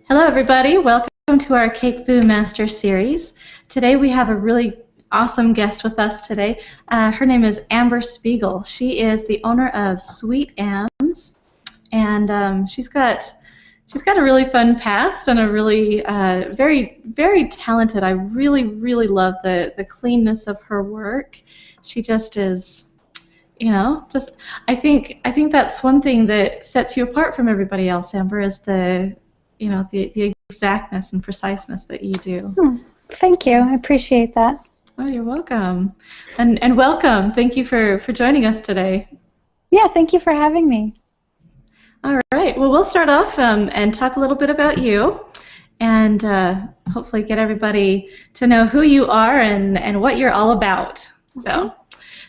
Hello, everybody. Welcome to our CakeFu Master Series. Today we have a really awesome guest with us today. Her name is Amber Spiegel. She is the owner of SweetAmbs, and she's got a really fun past and a really very talented. I really love the cleanness of her work. She just is. I think that's one thing that sets you apart from everybody else, Amber, is the exactness and preciseness that you do. Thank you. I appreciate that. Oh, you're welcome. And welcome. Thank you for joining us today. Yeah, thank you for having me. All right. Well, we'll start off and talk a little bit about you and hopefully get everybody to know who you are and what you're all about. Okay.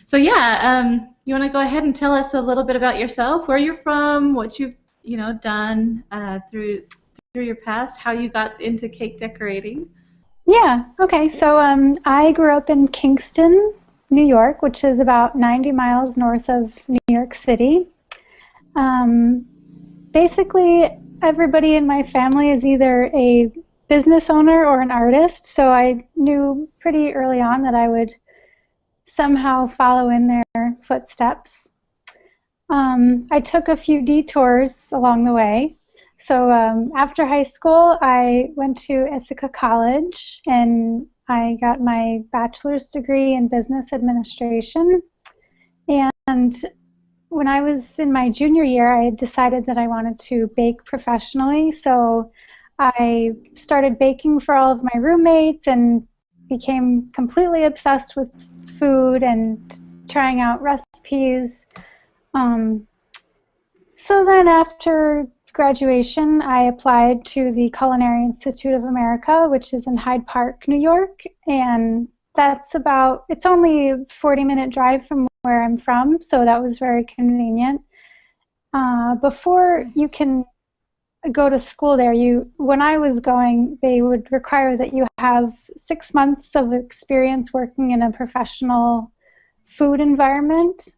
So yeah, you want to go ahead and tell us a little bit about yourself, where you're from, what you've done through your past, how you got into cake decorating? Yeah, okay. So I grew up in Kingston, New York, which is about 90 miles north of New York City. Basically, everybody in my family is either a business owner or an artist, so I knew pretty early on that I would somehow follow in their footsteps. I took a few detours along the way. So after high school, I went to Ithaca College and I got my bachelor's degree in business administration. And when I was in my junior year, I had decided that I wanted to bake professionally. So I started baking for all of my roommates and became completely obsessed with food and trying out recipes. So then after graduation, I applied to the Culinary Institute of America, which is in Hyde Park, New York, and it's only a 40-minute drive from where I'm from, so that was very convenient. Before you can go to school there, when I was going, they would require that you have 6 months of experience working in a professional food environment.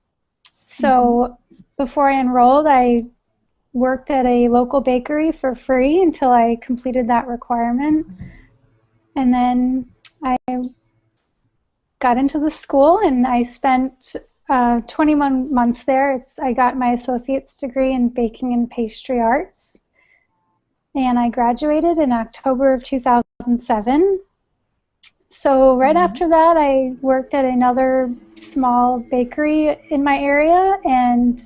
So before I enrolled, I worked at a local bakery for free until I completed that requirement. And then I got into the school and I spent 21 months there. I got my associate's degree in Baking and Pastry Arts. And I graduated in October of 2007. So right after that, I worked at another small bakery in my area, and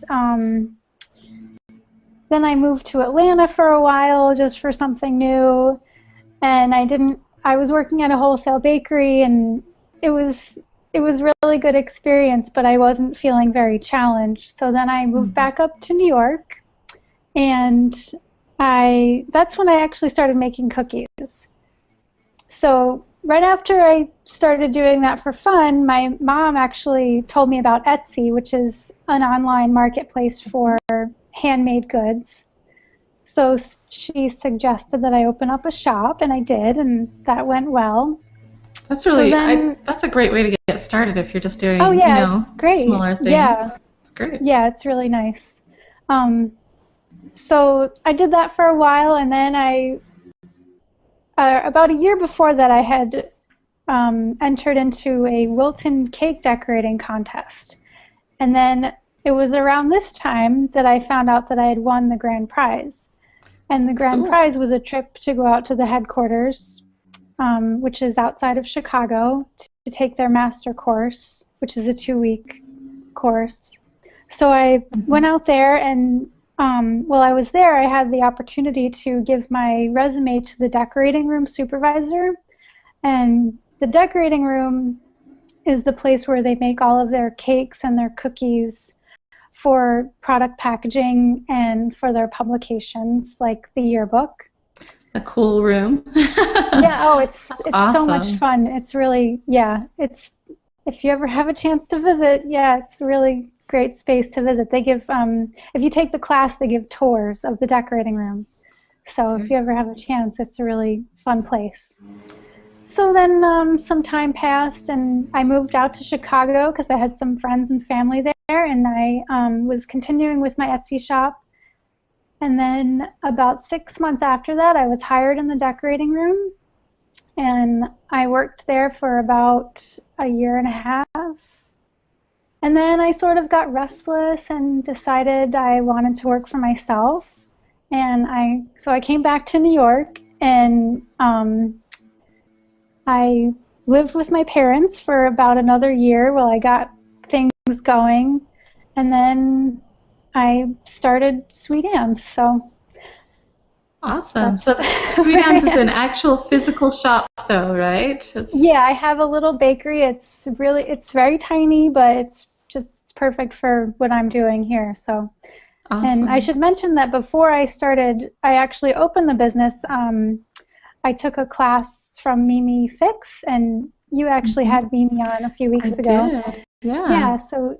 then I moved to Atlanta for a while just for something new. And I was working at a wholesale bakery, and it was really good experience, but I wasn't feeling very challenged. So then I moved back up to New York, and that's when I actually started making cookies. So right after I started doing that for fun, my mom actually told me about Etsy, which is an online marketplace for handmade goods. So she suggested that I open up a shop, and I did, and that went well. That's really that's a great way to get started if you're just doing it's great. Smaller things. Yeah, it's great. Yeah, it's really nice. So I did that for a while, and then about a year before that, I had entered into a Wilton cake decorating contest. And then it was around this time that I found out that I had won the grand prize. And the grand prize was a trip to go out to the headquarters, which is outside of Chicago, to take their master course, which is a 2-week course. So I went out there, and while I was there, I had the opportunity to give my resume to the decorating room supervisor. And the decorating room is the place where they make all of their cakes and their cookies for product packaging and for their publications, like the yearbook. A cool room. Yeah, it's awesome. So much fun. It's really, if you ever have a chance to visit, it's a really great space to visit. They give, if you take the class, they give tours of the decorating room. So if you ever have a chance, it's a really fun place. So then some time passed, and I moved out to Chicago because I had some friends and family there, and I was continuing with my Etsy shop. And then about 6 months after that, I was hired in the decorating room, and I worked there for about a year and a half. And then I sort of got restless and decided I wanted to work for myself. And so I came back to New York, and I lived with my parents for about another year while I got things going. And then I started SweetAmbs. So Awesome. So SweetAmbs is an actual physical shop, though, right? Yeah, I have a little bakery. It's very tiny, but it's perfect for what I'm doing here. So, awesome. And I should mention that before I started, I actually opened the business. I took a class from Mimi Fix, and you actually had Mimi on a few weeks ago. Did. Yeah. Yeah. So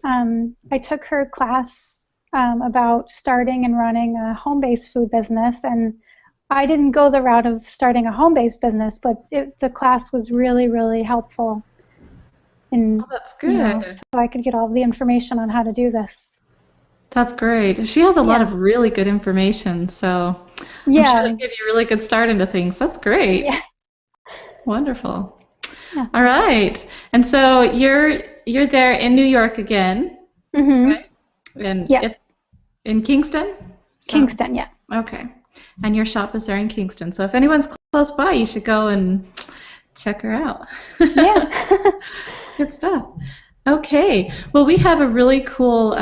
I took her class about starting and running a home-based food business, and I didn't go the route of starting a home-based business, but the class was really, really helpful. And, that's good. So I could get all the information on how to do this. That's great. She has a lot of really good information, so I'm sure that gave you a really good start into things. That's great. Yeah. Wonderful. Yeah. All right. And so you're there in New York again, right? And in Kingston? Kingston, yeah. Okay. And your shop is there in Kingston. So if anyone's close by, you should go and check her out. Yeah. Good stuff. Okay. Well, we have a really cool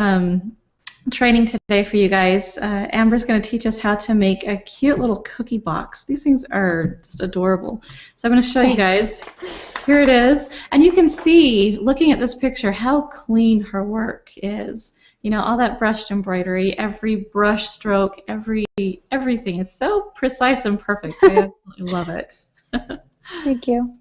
training today for you guys. Amber's going to teach us how to make a cute little cookie box. These things are just adorable. So I'm going to show you guys. Here it is. And you can see, looking at this picture, how clean her work is. You know, all that brushed embroidery, every brush stroke, everything is so precise and perfect. I absolutely love it. Thank you.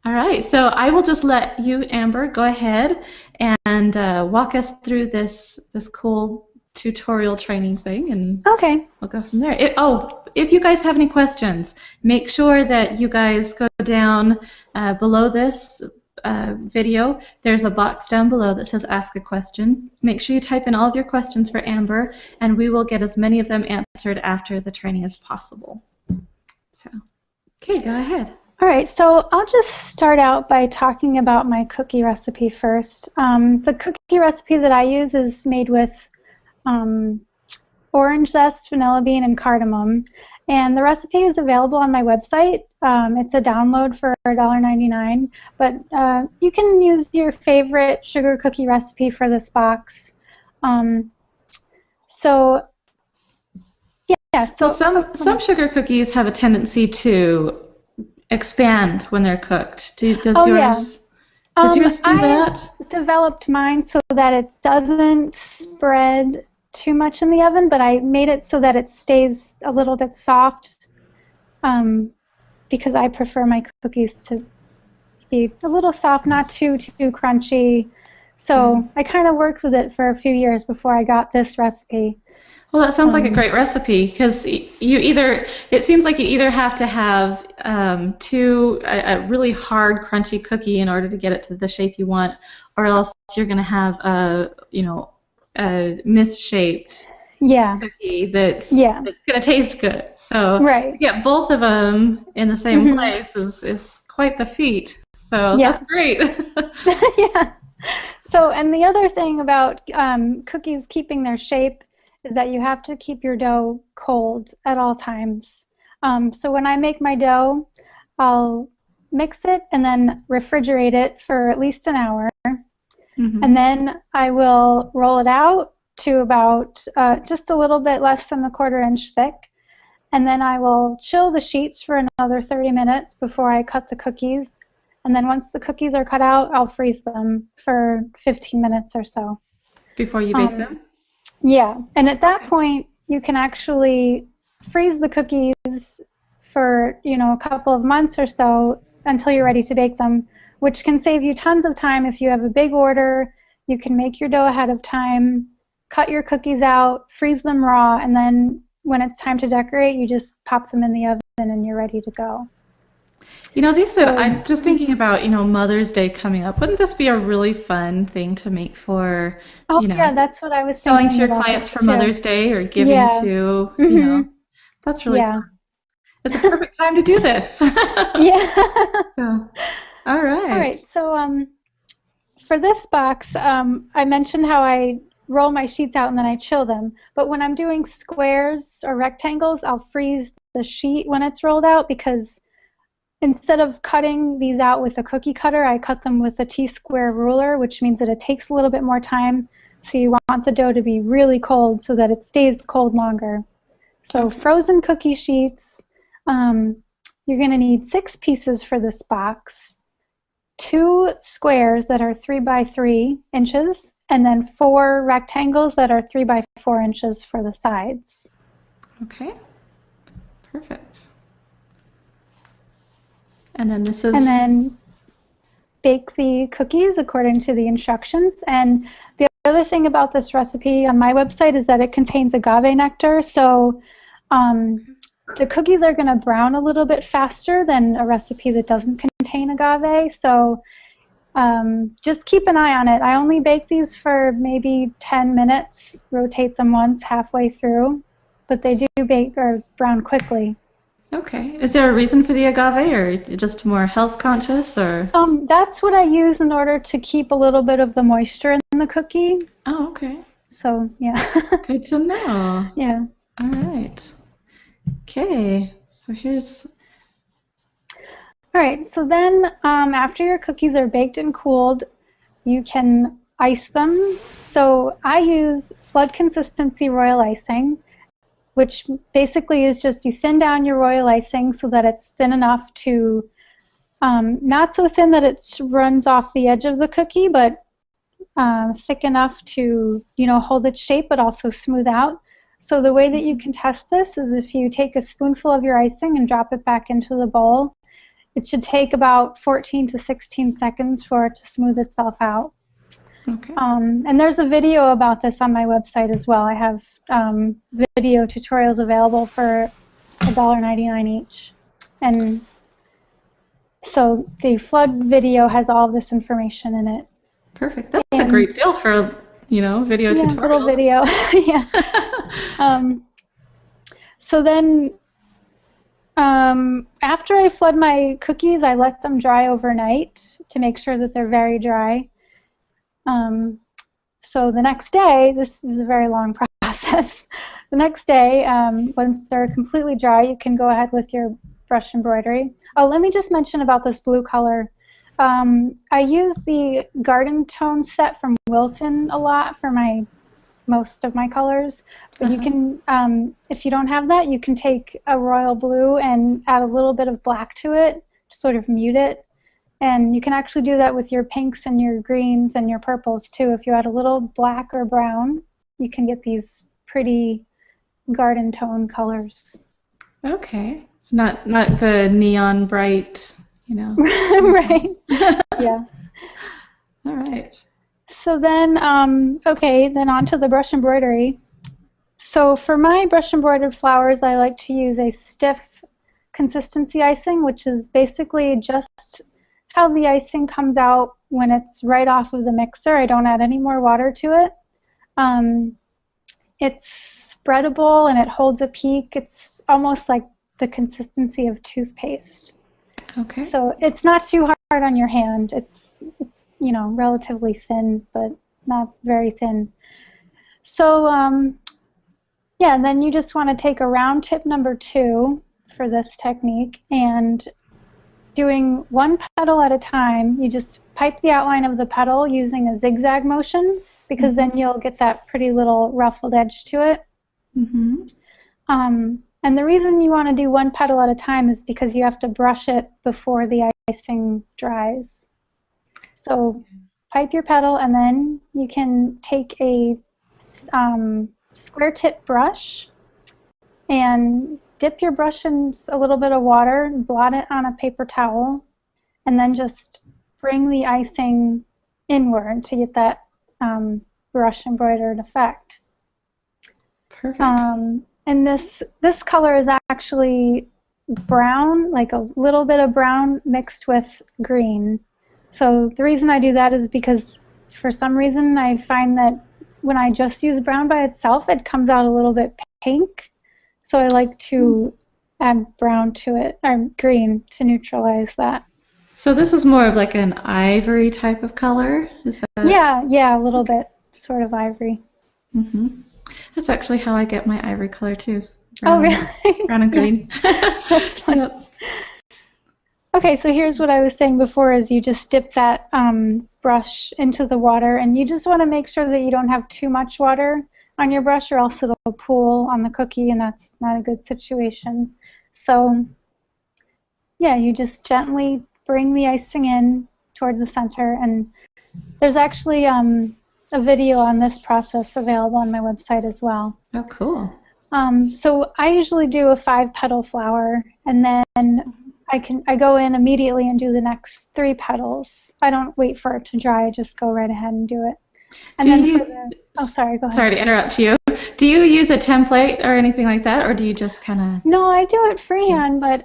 All right, so I will just let you, Amber, go ahead and walk us through this cool tutorial training thing, and we'll go from there. If you guys have any questions, make sure that you guys go down below this video. There's a box down below that says Ask a Question. Make sure you type in all of your questions for Amber, and we will get as many of them answered after the training as possible. So, okay, go ahead. All right, so I'll just start out by talking about my cookie recipe first. The cookie recipe that I use is made with orange zest, vanilla bean, and cardamom. And the recipe is available on my website. It's a download for $1.99, but you can use your favorite sugar cookie recipe for this box. So some sugar cookies have a tendency to expand when they're cooked. Does yours do that? I developed mine so that it doesn't spread too much in the oven, but I made it so that it stays a little bit soft because I prefer my cookies to be a little soft, not too crunchy. So I kind of worked with it for a few years before I got this recipe. Well, that sounds like a great recipe, because it seems like you either have to have a really hard, crunchy cookie in order to get it to the shape you want, or else you're going to have a misshaped cookie that's going to taste good. So to get both of them in the same place is quite the feat. So that's great. Yeah. So, and the other thing about cookies keeping their shape is that you have to keep your dough cold at all times. So when I make my dough, I'll mix it and then refrigerate it for at least an hour. And then I will roll it out to about just a little bit less than a 1/4 inch thick. And then I will chill the sheets for another 30 minutes before I cut the cookies. And then once the cookies are cut out, I'll freeze them for 15 minutes or so. Before you bake them? Yeah, and at that point, you can actually freeze the cookies for, a couple of months or so until you're ready to bake them, which can save you tons of time. If you have a big order, you can make your dough ahead of time, cut your cookies out, freeze them raw, and then when it's time to decorate, you just pop them in the oven and you're ready to go. You know, these are, So, I'm just thinking about, Mother's Day coming up. Wouldn't this be a really fun thing to make for, oh you yeah, know, that's what I was selling to thinking your about clients this for too. Mother's Day or giving Yeah. to, Mm-hmm. that's really Yeah. fun. It's a perfect time to do this. Yeah. So, all All right. right. So, for this box, I mentioned how I roll my sheets out and then I chill them. But when I'm doing squares or rectangles, I'll freeze the sheet when it's rolled out because instead of cutting these out with a cookie cutter, I cut them with a T-square ruler, which means that it takes a little bit more time. So you want the dough to be really cold so that it stays cold longer. So Okay. frozen cookie sheets, you're going to need 6 pieces for this box, 2 squares that are 3 by 3 inches, and then 4 rectangles that are 3 by 4 inches for the sides. Okay. Perfect. And then this And is, then bake the cookies according to the instructions. And the other thing about this recipe on my website is that it contains agave nectar. So the cookies are going to brown a little bit faster than a recipe that doesn't contain agave. So just keep an eye on it. I only bake these for maybe 10 minutes, rotate them once halfway through, but they do bake or brown quickly. okay. Is there a reason for the agave or just more health conscious or? That's what I use in order to keep a little bit of the moisture in the cookie. Oh, okay. So, yeah. Good to know. Yeah. All right. Okay. So here's, All right. So then, after your cookies are baked and cooled, you can ice them. So I use flood consistency royal icing, which basically is just you thin down your royal icing so that it's thin enough to, not so thin that it runs off the edge of the cookie, but thick enough to, hold its shape, but also smooth out. So the way that you can test this is if you take a spoonful of your icing and drop it back into the bowl. It should take about 14 to 16 seconds for it to smooth itself out. okay. And there's a video about this on my website as well. I have video tutorials available for $1.99 each. And so the flood video has all of this information in it. Perfect. That's a And great deal for, video yeah, little tutorials. video. Yeah. So then after I flood my cookies, I let them dry overnight to make sure that they're very dry. So the next day, this is a very long process. The next day, once they're completely dry, you can go ahead with your brush embroidery. Oh, let me just mention about this blue color. I use the Garden Tone set from Wilton a lot for most of my colors. But you can, if you don't have that, you can take a royal blue and add a little bit of black to it to sort of mute it. And you can actually do that with your pinks and your greens and your purples too. If you add a little black or brown, you can get these pretty garden tone colors. Okay. It's not the neon bright, Right. Yeah. All right. So then, okay, then on to the brush embroidery. So for my brush embroidered flowers, I like to use a stiff consistency icing, which is basically just how the icing comes out when it's right off of the mixer. I don't add any more water to it. It's spreadable and it holds a peak. It's almost like the consistency of toothpaste. Okay. So it's not too hard on your hand. It's relatively thin, but not very thin. So yeah, and then you just want to take a round tip number 2 for this technique, and doing one petal at a time, you just pipe the outline of the petal using a zigzag motion, because then you'll get that pretty little ruffled edge to it. And the reason you want to do one petal at a time is because you have to brush it before the icing dries. So pipe your petal, and then you can take a square tip brush and dip your brush in a little bit of water and blot it on a paper towel, and then just bring the icing inward to get that brush embroidered effect. Perfect. And this color is actually brown, like a little bit of brown mixed with green. So the reason I do that is because for some reason I find that when I just use brown by itself, it comes out a little bit pink. So I like to add brown to it, or green, to neutralize that. So this is more of like an ivory type of color? Is that? Yeah, a little bit, sort of ivory. Mm-hmm. That's actually how I get my ivory color too. Brown, really? Brown and green. That's fun. Yep. Okay, so here's what I was saying before is you just dip that brush into the water, and you just want to make sure that you don't have too much water on your brush or else it'll pool on the cookie, and that's not a good situation. So yeah, you just gently bring the icing in toward the center, and there's actually a video on this process available on my website as well. Oh, cool. So I usually do a 5-petal flower, and then I go in immediately and do the next 3 petals. I don't wait for it to dry, I just go right ahead and do it. And sorry, go ahead. Sorry to interrupt you. Do you use a template or anything like that, or do you just kind of? No, I do it freehand, but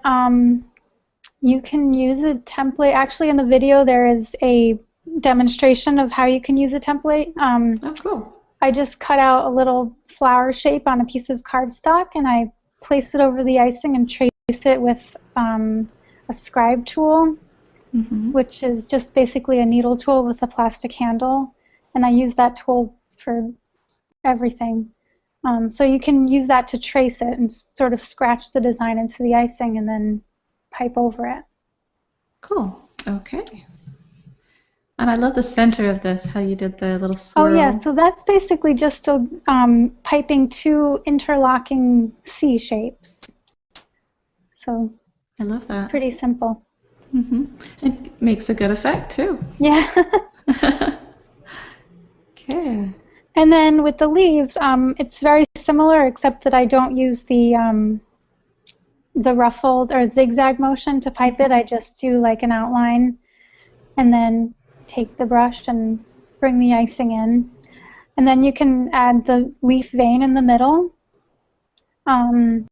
you can use a template. Actually, in the video, there is a demonstration of how you can use a template. Oh, cool. I just cut out a little flower shape on a piece of cardstock, and I place it over the icing and trace it with a Scribe Tool, which is just basically a needle tool with a plastic handle. And I use that tool for everything. So you can use that to trace it and sort of scratch the design into the icing and then pipe over it. Cool. Okay. And I love the center of this, how you did the little swirl. Oh yeah, so that's basically just piping 2 interlocking C shapes. So I love that. It's pretty simple. It makes a good effect too. Yeah. Okay. And then with the leaves, it's very similar, except that I don't use the ruffled or zigzag motion to pipe it. I just do like an outline and then take the brush and bring the icing in. And then you can add the leaf vein in the middle. And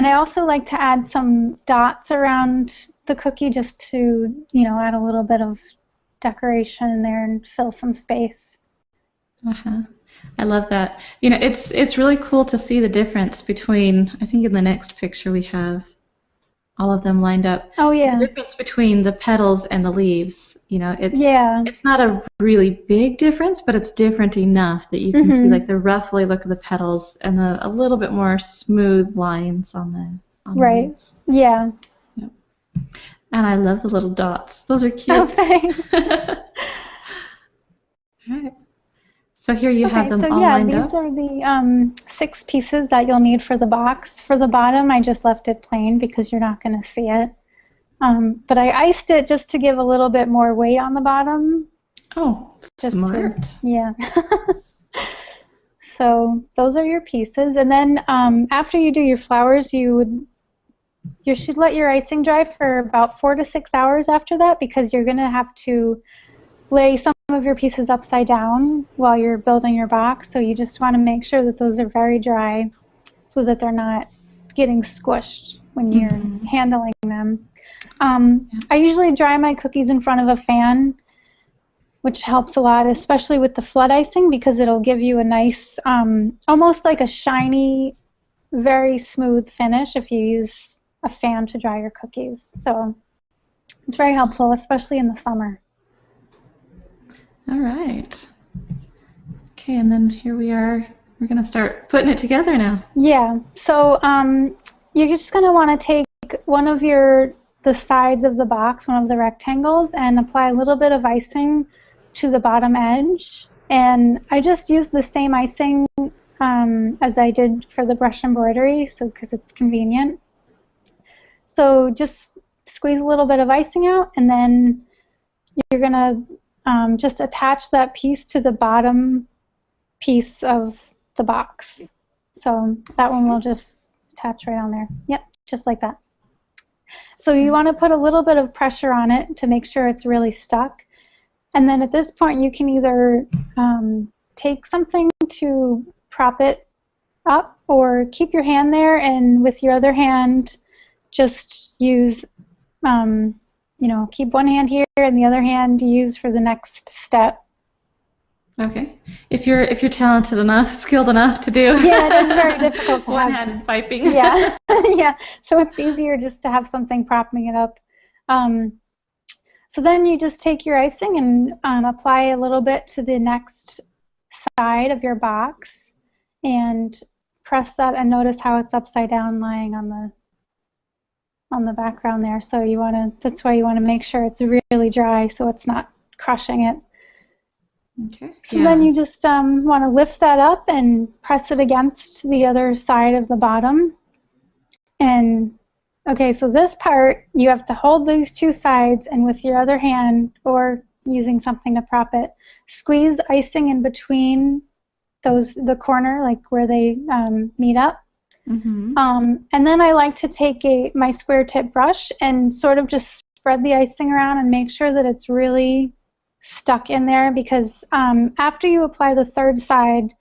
I also like to add some dots around the cookie just to, add a little bit of decoration in there and fill some space. I love that. It's really cool to see the difference between, I think in the next picture we have all of them lined up. Oh yeah. The difference between the petals and the leaves. It's not a really big difference, but it's different enough that you can see like the ruffly look of the petals and a little bit more smooth lines on the leaves. Yeah. Yep. And I love the little dots. Those are cute. Oh, thanks. All right. So here you have them all lined up. These are the 6 pieces that you'll need for the box. For the bottom, I just left it plain because you're not going to see it. But I iced it just to give a little bit more weight on the bottom. Oh, smart. Yeah. So those are your pieces. And then after you do your flowers, you should let your icing dry for about 4 to 6 hours after that, because you're going to have to lay some of your pieces upside down while you're building your box. So you just want to make sure that those are very dry so that they're not getting squished when you're handling them. I usually dry my cookies in front of a fan, which helps a lot, especially with the flood icing, because it'll give you a nice, almost like a shiny, very smooth finish if you use a fan to dry your cookies. So it's very helpful, especially in the summer. All right. Okay, and then here we are. We're going to start putting it together now. Yeah. So you're just going to want to take one of the sides of the box, one of the rectangles, and apply a little bit of icing to the bottom edge. And I just used the same icing as I did for the brush embroidery, so because it's convenient. So just squeeze a little bit of icing out, and then you're going to just attach that piece to the bottom piece of the box. So that one will just attach right on there. Yep, just like that. So you want to put a little bit of pressure on it to make sure it's really stuck. And then at this point you can either take something to prop it up, or keep your hand there and with your other hand just use, keep one hand here and the other hand use for the next step. Okay. If you're talented enough, skilled enough to do. Yeah, it is very difficult to have one-handed piping. Yeah, yeah. So it's easier just to have something propping it up. So then you just take your icing and apply a little bit to the next side of your box and press that, and notice how it's upside down lying on the background there. So that's why you want to make sure it's really dry so it's not crushing it. Okay. So then you just want to lift that up and press it against the other side of the bottom. And okay, so this part, you have to hold these two sides, and with your other hand, or using something to prop it, squeeze icing in between the corner, like where they meet up. Mm-hmm. And then I like to take my square tip brush and sort of just spread the icing around and make sure that it's really stuck in there, because after you apply the third side,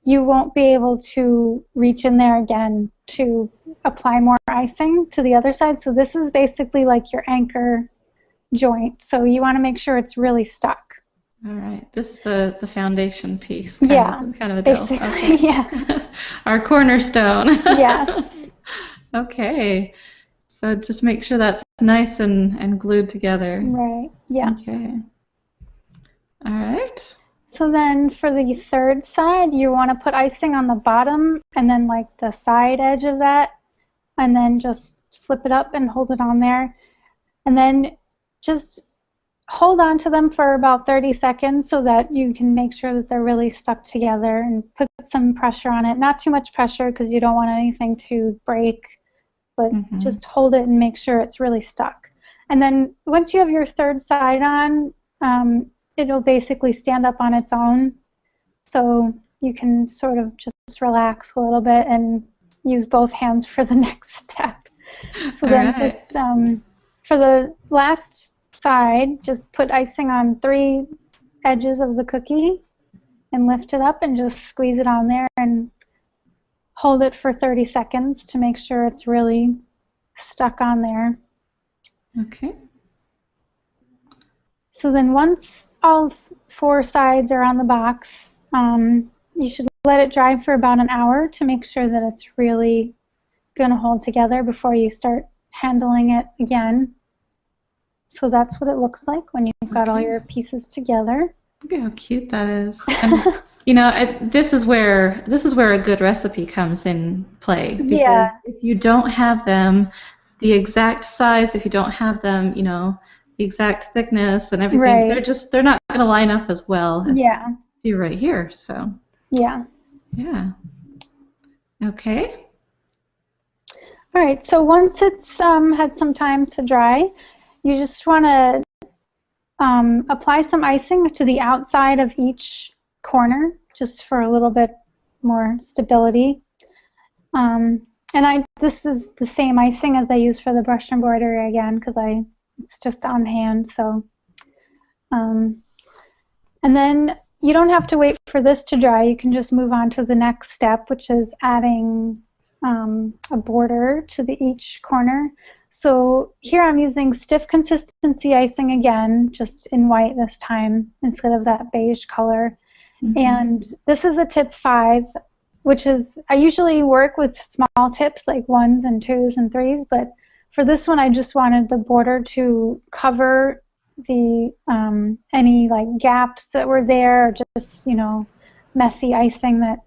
you won't be able to reach in there again to apply more icing to the other side. So this is basically like your anchor joint. So you want to make sure it's really stuck. All right. This is the foundation piece. Kind of a basically, okay. Yeah. Our cornerstone. Yes. Okay. So just make sure that's nice and glued together. Right. Yeah. Okay. All right. So then for the third side, you want to put icing on the bottom and then like the side edge of that, and then just flip it up and hold it on there. And then just hold on to them for about 30 seconds so that you can make sure that they're really stuck together, and put some pressure on it. Not too much pressure because you don't want anything to break, but just hold it and make sure it's really stuck. And then once you have your third side on, it'll basically stand up on its own, so you can sort of just relax a little bit and use both hands for the next step. So then just for the last side, just put icing on 3 edges of the cookie and lift it up and just squeeze it on there and hold it for 30 seconds to make sure it's really stuck on there. Okay. So then once all 4 sides are on the box, you should let it dry for about an hour to make sure that it's really going to hold together before you start handling it again. So that's what it looks like when you've got all your pieces together. Look at how cute that is. And, this is where a good recipe comes in play. Because if you don't have them the exact size, if you don't have them, the exact thickness and everything, they're not going to line up as well as you right here. So yeah. Okay. All right. So once it's had some time to dry, you just want to apply some icing to the outside of each corner, just for a little bit more stability. And this is the same icing as I use for the brush embroidery again, because it's just on hand. So, and then you don't have to wait for this to dry. You can just move on to the next step, which is adding a border to each corner. So here I'm using stiff consistency icing again, just in white this time instead of that beige color. And this is a tip 5, which is, I usually work with small tips like 1s and 2s and 3s, but for this one I just wanted the border to cover the any like gaps that were there, or just messy icing that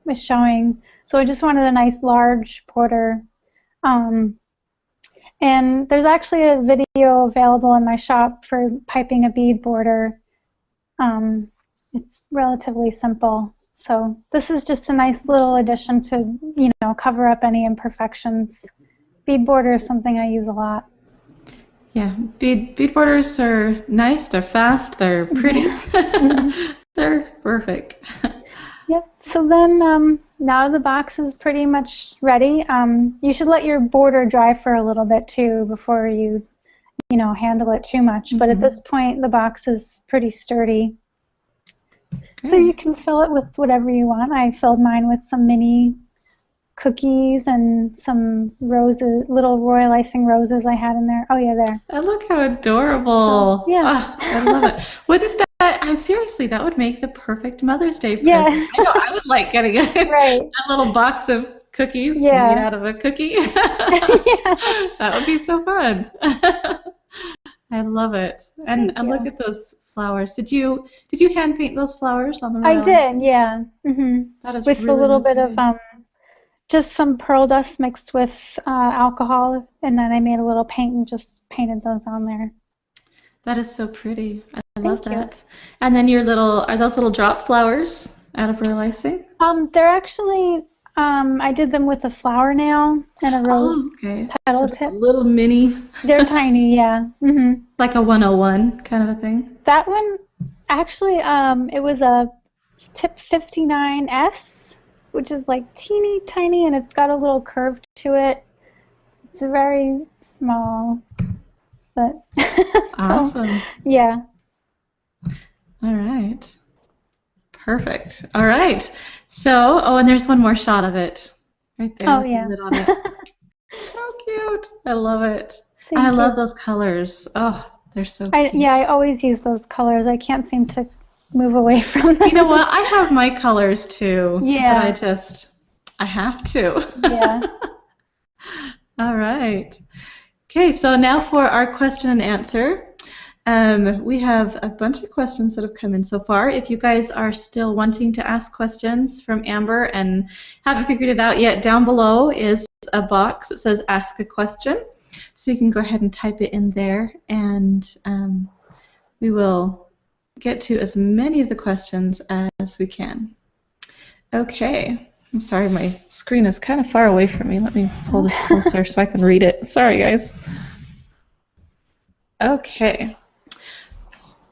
was showing. So I just wanted a nice large border. And there's actually a video available in my shop for piping a bead border. It's relatively simple. So this is just a nice little addition to, cover up any imperfections. Bead border is something I use a lot. Yeah, bead borders are nice, they're fast, they're pretty. They're perfect. Yep, so then now the box is pretty much ready. You should let your border dry for a little bit too before you, handle it too much. But at this point, the box is pretty sturdy. Okay. So you can fill it with whatever you want. I filled mine with some mini cookies and some roses, little royal icing roses I had in there. Oh yeah, there. And look how adorable. So, yeah. Oh, I love it. Wouldn't seriously, that would make the perfect Mother's Day present. Yes. I know I would like getting Right. a little box of cookies made Yeah. out of a cookie. Yes. That would be so fun. I love it. And Thank look you. at those flowers. Did you hand paint those flowers on the I royal did, icing? yeah. That is With a really, little really bit of pretty. just some pearl dust mixed with alcohol, and then I made a little paint and just painted those on there. That is so pretty. I love Thank you. that. And then are those little drop flowers out of royal icing? They're actually, I did them with a flower nail and a Oh, rose okay. So petal just a tip. little mini, They're tiny, yeah. like a 101 kind of a thing. That one, actually, it was a tip 59S, which is like teeny tiny, and it's got a little curve to it. It's very small, but so Awesome. yeah. All right. Perfect. All right. So, oh, and there's one more shot of it right there Oh with the yeah. lid on it. So cute. I love it. And I Thank love you. those colors. Oh, they're so Yeah, I cute. always use those colors. I can't seem to move away from You know them. what? I have my colors too, but Yeah, I have to. yeah. All right. Okay, so now for our question and answer. We have a bunch of questions that have come in so far. If you guys are still wanting to ask questions from Amber and haven't figured it out yet, down below is a box that says ask a question. So you can go ahead and type it in there, and we will get to as many of the questions as we can. Okay. I'm sorry, my screen is kind of far away from me. Let me pull this closer so I can read it. Sorry, guys. Okay.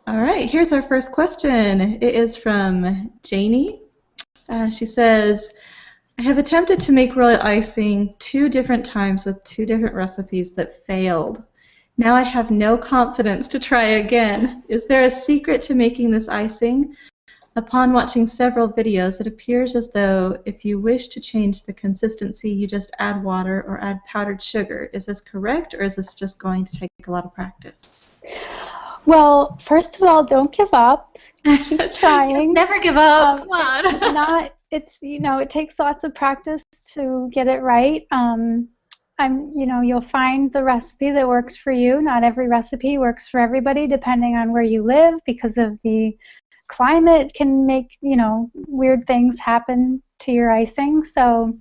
All right, here's our first question. It is from Janie. She says, I have attempted to make royal icing 2 different times with 2 different recipes that failed. Now I have no confidence to try again. Is there a secret to making this icing? Upon watching several videos, it appears as though if you wish to change the consistency, you just add water or add powdered sugar. Is this correct, or is this just going to take a lot of practice? Well, first of all, don't give up. Keep Yes, trying. never give up. Come on. It takes lots of practice to get it right. You'll find the recipe that works for you. Not every recipe works for everybody, depending on where you live, because of the climate can make, weird things happen to your icing. So,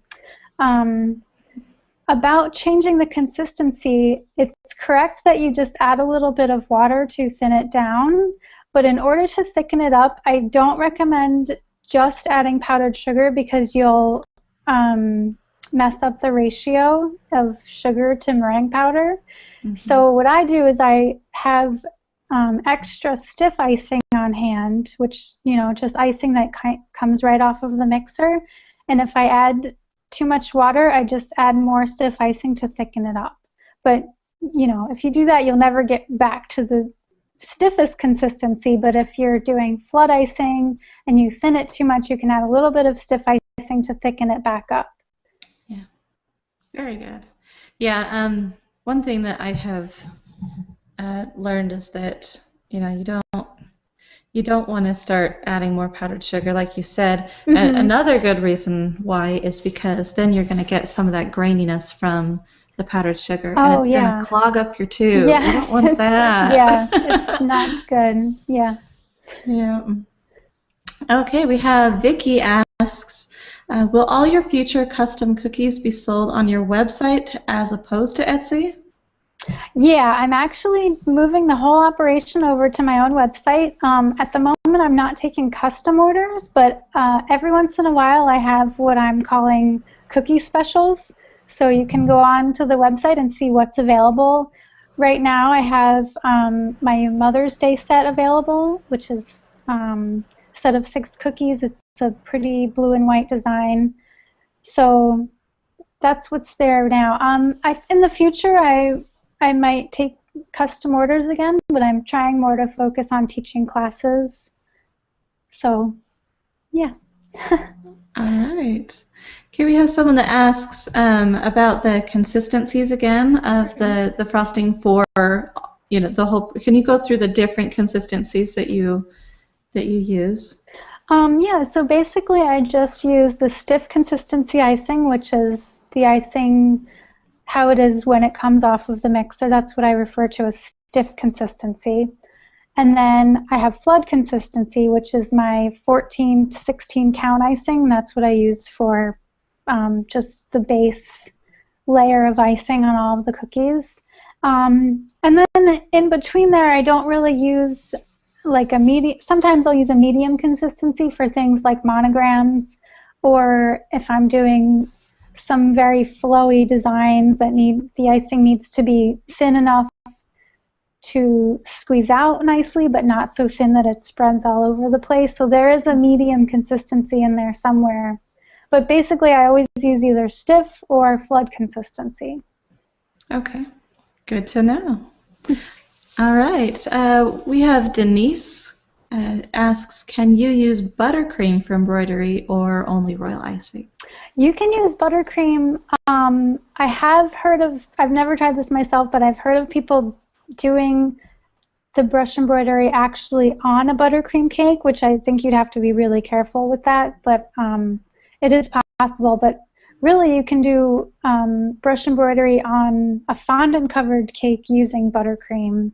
about changing the consistency, it's correct that you just add a little bit of water to thin it down, but in order to thicken it up, I don't recommend just adding powdered sugar because you'll mess up the ratio of sugar to meringue powder. So what I do is I have extra stiff icing on hand, which, just icing that comes right off of the mixer. And if I add too much water, I just add more stiff icing to thicken it up. But, if you do that, you'll never get back to the stiffest consistency. But if you're doing flood icing and you thin it too much, you can add a little bit of stiff icing to thicken it back up. Yeah, very good. Yeah, one thing that I have learned is that you don't want to start adding more powdered sugar, like you said. And another good reason why is because then you're going to get some of that graininess from the powdered sugar, and it's going to clog up your tube. Yes, You don't want that. Yeah, it's not good. Yeah. Yeah. Okay, we have Vicky asks, will all your future custom cookies be sold on your website as opposed to Etsy? Yeah, I'm actually moving the whole operation over to my own website. At the moment, I'm not taking custom orders, but every once in a while, I have what I'm calling cookie specials. So you can go on to the website and see what's available. Right now, I have my Mother's Day set available, which is a set of 6 cookies. It's a pretty blue and white design. So that's what's there now. In the future, I might take custom orders again, but I'm trying more to focus on teaching classes. So, yeah. All right. Okay, we have someone that asks about the consistencies again of the frosting for, the whole. Can you go through the different consistencies that you use? Yeah, so basically I just use the stiff consistency icing, which is the icing how it is when it comes off of the mixer. That's what I refer to as stiff consistency. And then I have flood consistency, which is my 14 to 16 count icing. That's what I use for just the base layer of icing on all of the cookies. And then in between there, I don't really use like a medium. Sometimes I'll use a medium consistency for things like monograms, or if I'm doing some very flowy designs that the icing needs to be thin enough to squeeze out nicely, but not so thin that it spreads all over the place. So there is a medium consistency in there somewhere. But basically, I always use either stiff or flood consistency. Okay, good to know. All right, we have Denise asks, can you use buttercream for embroidery or only royal icing? You can use buttercream. I have heard of, I've never tried this myself, but I've heard of people doing the brush embroidery actually on a buttercream cake, which I think you'd have to be really careful with that, but it is possible. But really you can do brush embroidery on a fondant covered cake using buttercream,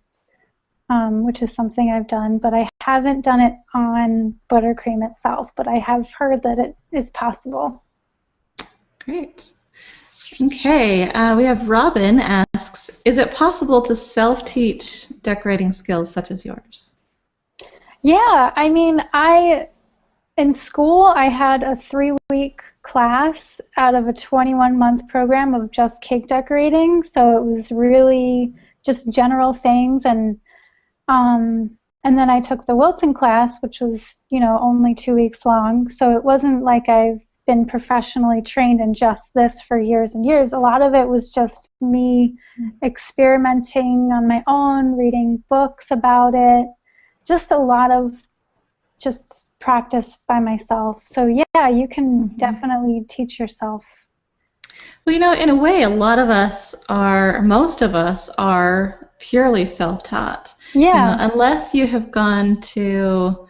which is something I've done, but I haven't done it on buttercream itself, but I have heard that it is possible. Great. Okay, we have Robin asks, is it possible to self-teach decorating skills such as yours? Yeah, I mean, in school, I had a 3-week class out of a 21-month program of just cake decorating, so it was really just general things, and then I took the Wilton class, which was, only 2 weeks long, so it wasn't like I've been professionally trained in just this for years and years. A lot of it was just me experimenting on my own, reading books about it, just a lot of just practice by myself. So yeah, you can definitely teach yourself. Well, in a way, a lot of us are, most of us are purely self-taught. Yeah. Unless you have gone to,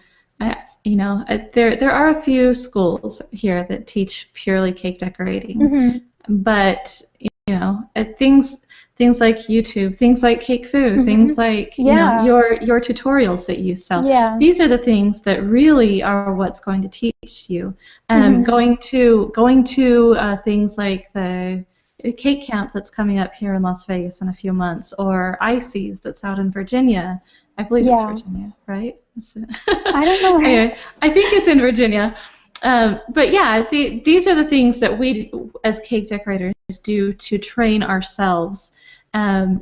there are a few schools here that teach purely cake decorating, but things like YouTube, things like CakeFu, things like your tutorials that you sell. Yeah. These are the things that really are what's going to teach you. Going to things like the cake camp that's coming up here in Las Vegas in a few months, or Ices that's out in Virginia. I believe it's Virginia, right? I don't know. Anyway, I think it's in Virginia. But yeah, these are the things that we as cake decorators do to train ourselves.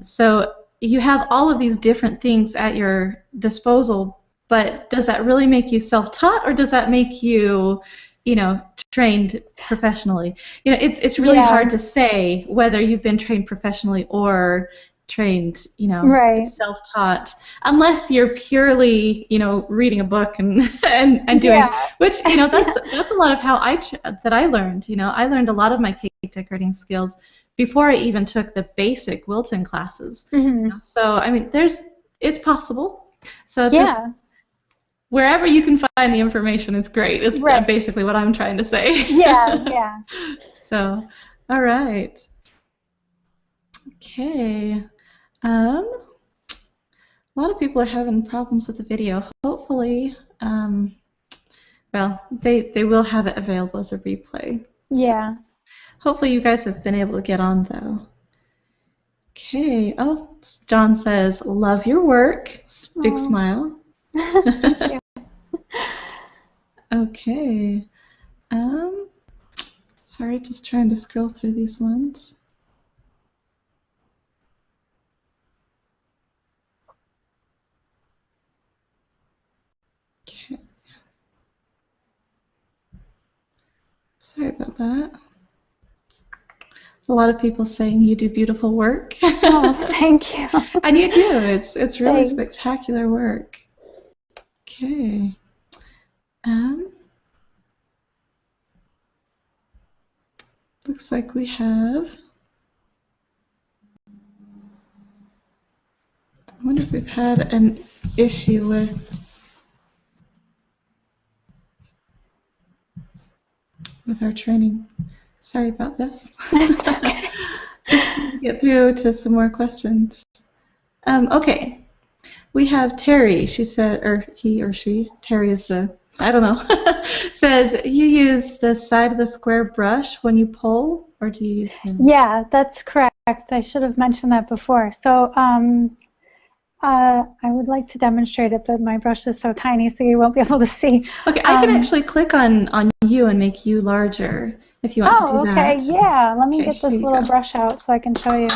So you have all of these different things at your disposal, but does that really make you self-taught, or does that make you, trained professionally? It's really hard to say whether you've been trained professionally or trained, self-taught, unless you're purely, reading a book and doing, which, that's a lot of how I learned. I learned a lot of my cake decorating skills before I even took the basic Wilton classes. So I mean, it's possible. So it's just wherever you can find the information, it's great. It's basically what I'm trying to say. Yeah. So, all right. Okay. A lot of people are having problems with the video. Hopefully, they will have it available as a replay. Yeah. So hopefully you guys have been able to get on, though. Okay. Oh, John says, love your work. Big smile. Thank you. Okay. Sorry, just trying to scroll through these ones. Okay. Sorry about that. A lot of people saying you do beautiful work. Oh, thank you. And you do. It's really spectacular work. Okay. Looks like we have. I wonder if we've had an issue with our training. Sorry about this. That's okay. Just trying to get through to some more questions. Okay. We have Terry. She said, or he or she, Terry is I don't know, says, you use the side of the square brush when you pull, or do you use the... Yeah, that's correct. I should have mentioned that before. So I would like to demonstrate it, but my brush is so tiny, so you won't be able to see. Okay, I can actually click on you and make you larger if you want to do that. Oh, okay, yeah. Let me Okay, get this here you little go. brush out so I can show you.